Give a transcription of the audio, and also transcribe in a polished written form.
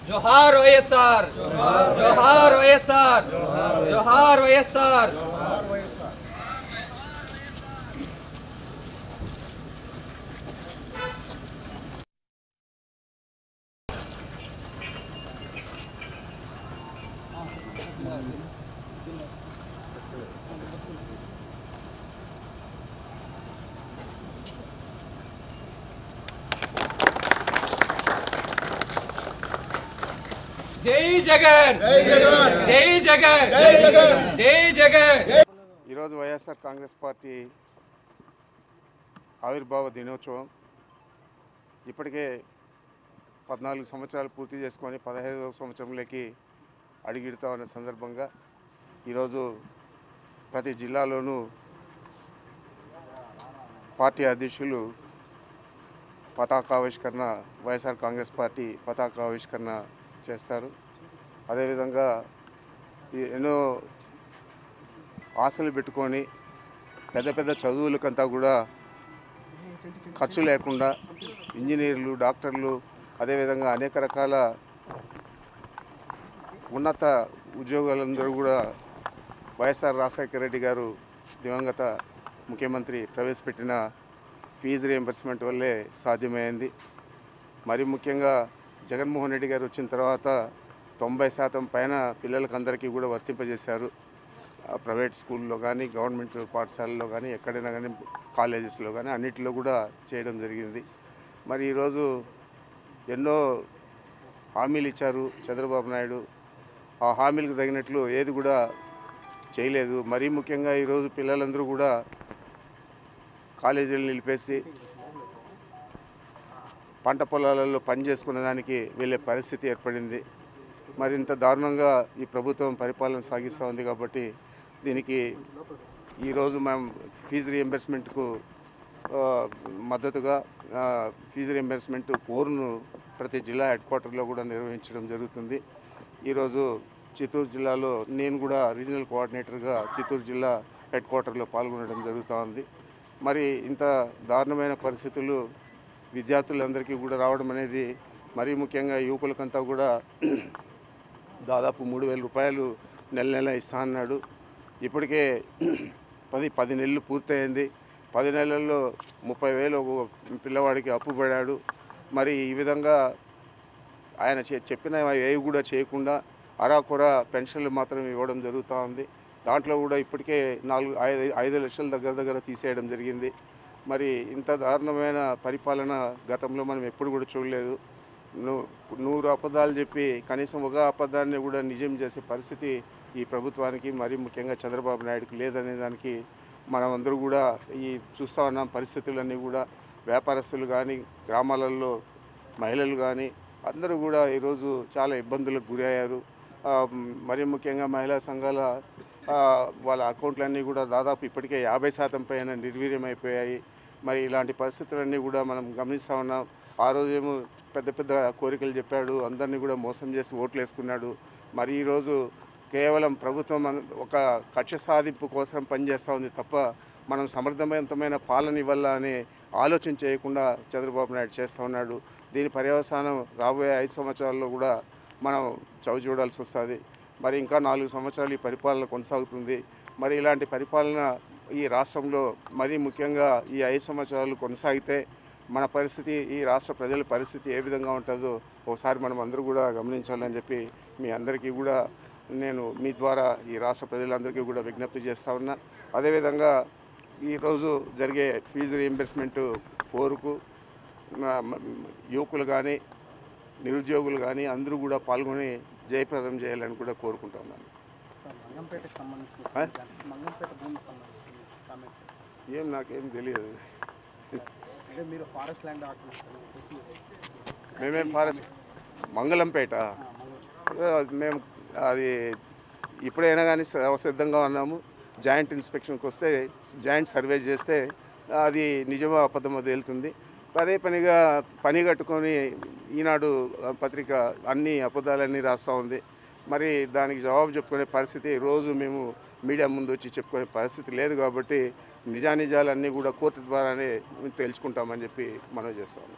जोहार వైఎస్ఆర్ जोहार వైఎస్ఆర్ जोहार వైఎస్ఆర్ జై జగన్ జై జగన్ జై జగన్ ఈరోజు వైఎస్ఆర్ కాంగ్రెస్ పార్టీ ఆవిర్భావ దినోత్సవం. ఇప్పటికే 14 సంవత్సరాలు పూర్తి చేసుకొని 15వ సంవత్సరంలోకి అడుగిడుతా ఉన్న సందర్భంగా ఈరోజు ప్రతి జిల్లాలోనూ పార్టీ అధ్యక్షులు పతాకావిష్కరణ, వైఎస్ఆర్ కాంగ్రెస్ పార్టీ పతాకావిష్కరణ చేస్తారు. అదేవిధంగా ఎన్నో ఆశలు పెట్టుకొని పెద్ద పెద్ద చదువులకంతా కూడా ఖర్చు లేకుండా ఇంజనీర్లు, డాక్టర్లు, అదేవిధంగా అనేక రకాల ఉన్నత ఉద్యోగాలందరూ కూడా వైఎస్ఆర్ రాజశేఖర రెడ్డి గారు దివంగత ముఖ్యమంత్రి ప్రవేశపెట్టిన ఫీజు రియంబర్స్మెంట్ వల్లే సాధ్యమైంది. మరి ముఖ్యంగా జగన్మోహన్ రెడ్డి గారు వచ్చిన తర్వాత 90% పైన పిల్లలకందరికీ కూడా వర్తింపజేశారు. ప్రైవేట్ స్కూల్లో కానీ, గవర్నమెంట్ పాఠశాలలో కానీ, ఎక్కడైనా కానీ, కాలేజెస్లో కానీ అన్నిటిలో కూడా చేయడం జరిగింది. మరి ఈరోజు ఎన్నో హామీలు ఇచ్చారు చంద్రబాబు నాయుడు. ఆ హామీలకు తగినట్లు ఏది కూడా చేయలేదు. మరీ ముఖ్యంగా ఈరోజు పిల్లలందరూ కూడా కాలేజీలు నిలిపేసి పంట పొలాలలో పని చేసుకునే దానికి వెళ్ళే పరిస్థితి ఏర్పడింది. మరి ఇంత దారుణంగా ఈ ప్రభుత్వం పరిపాలన సాగిస్తూ ఉంది. కాబట్టి దీనికి ఈరోజు మేము ఫీజు రియంబర్స్మెంట్కు మద్దతుగా ఫీజు రియంబర్స్మెంట్ కోర్ను ప్రతి జిల్లా హెడ్ క్వార్టర్లో కూడా నిర్వహించడం జరుగుతుంది. ఈరోజు చిత్తూరు జిల్లాలో నేను కూడా రీజనల్ కోఆర్డినేటర్గా చిత్తూరు జిల్లా హెడ్ క్వార్టర్లో పాల్గొనడం జరుగుతూ ఉంది. మరి ఇంత దారుణమైన పరిస్థితులు విద్యార్థులందరికీ కూడా రావడం అనేది, మరీ ముఖ్యంగా యువకులకంతా కూడా దాదాపు 3,000 రూపాయలు నెల ఇస్తా అన్నాడు. ఇప్పటికే 10 నెలలు పూర్తయింది. 10 నెలల్లో 30,000 ఒక పిల్లవాడికి అప్పు పడాడు. మరి ఈ విధంగా ఆయన చెప్పిన ఏవి కూడా చేయకుండా అరాకొర పెన్షన్లు మాత్రం ఇవ్వడం జరుగుతూ ఉంది. దాంట్లో కూడా ఇప్పటికే 5 లక్షల దగ్గర తీసేయడం జరిగింది. మరి ఇంత దారుణమైన పరిపాలన గతంలో మనం ఎప్పుడు కూడా చూడలేదు. 100 అబద్ధాలు చెప్పి కనీసం ఒక అబద్ధాన్ని కూడా నిజం చేసే పరిస్థితి ఈ ప్రభుత్వానికి, మరీ ముఖ్యంగా చంద్రబాబు నాయుడుకి లేదనే దానికి మనమందరూ కూడా ఈ చూస్తూ ఉన్నాం. పరిస్థితులన్నీ కూడా వ్యాపారస్తులు కానీ, గ్రామాలలో మహిళలు కానీ అందరూ కూడా ఈరోజు చాలా ఇబ్బందులకు గురయ్యారు. మరీ ముఖ్యంగా మహిళా సంఘాల వాళ్ళ అకౌంట్లన్నీ కూడా దాదాపు ఇప్పటికే 50% పైన నిర్వీర్యమైపోయాయి. మరి ఇలాంటి పరిస్థితులన్నీ కూడా మనం గమనిస్తూ ఉన్నాం. ఆ రోజేమో పెద్ద పెద్ద కోరికలు చెప్పాడు, అందరినీ కూడా మోసం చేసి ఓట్లు వేసుకున్నాడు. మరి ఈరోజు కేవలం ప్రభుత్వం ఒక కక్ష సాధింపు కోసం పనిచేస్తూ ఉంది తప్ప మనం సమర్థవంతమైన పాలన ఇవ్వాలా అనే ఆలోచన చేయకుండా చంద్రబాబు నాయుడు చేస్తూ ఉన్నాడు. దీని పర్యవసానం రాబోయే 5 సంవత్సరాల్లో కూడా మనం చవి చూడాల్సి వస్తుంది. మరి ఇంకా 4 సంవత్సరాలు ఈ పరిపాలన కొనసాగుతుంది. మరి ఇలాంటి పరిపాలన ఈ రాష్ట్రంలో మరీ ముఖ్యంగా ఈ 5 సంవత్సరాలు కొనసాగితే మన పరిస్థితి, ఈ రాష్ట్ర ప్రజల పరిస్థితి ఏ విధంగా ఉంటుందో ఒకసారి మనం అందరూ కూడా గమనించాలని చెప్పి మీ అందరికీ కూడా నేను మీ ద్వారా ఈ రాష్ట్ర ప్రజలందరికీ కూడా విజ్ఞప్తి చేస్తూ ఉన్నా. అదేవిధంగా ఈరోజు జరిగే ఫీజు రీయింబర్స్మెంట్ కోరుకు యువకులు కానీ, నిరుద్యోగులు కానీ అందరూ కూడా పాల్గొని జయప్రదం చేయాలని కూడా కోరుకుంటున్నాను. ఏం నాకేం తెలియదు. మేమేం ఫారెస్ట్ మంగళంపేట మేము అది ఇప్పుడైనా కానీ సిద్ధంగా ఉన్నాము. జాయింట్ ఇన్స్పెక్షన్కి వస్తే, జాయింట్ సర్వే చేస్తే అది నిజమో అబద్ధమో తేలుతుంది. అదే పనిగా పని కట్టుకొని ఈనాడు పత్రిక అన్ని అబద్ధాలన్నీ రాస్తూ ఉంది. మరి దానికి జవాబు చెప్పుకునే పరిస్థితి రోజు మేము మీడియా ముందు వచ్చి చెప్పుకునే పరిస్థితి లేదు. కాబట్టి నిజానిజాలన్నీ కూడా కోర్టు ద్వారానే తెలుసుకుంటామని చెప్పి మనవి చేస్తాము.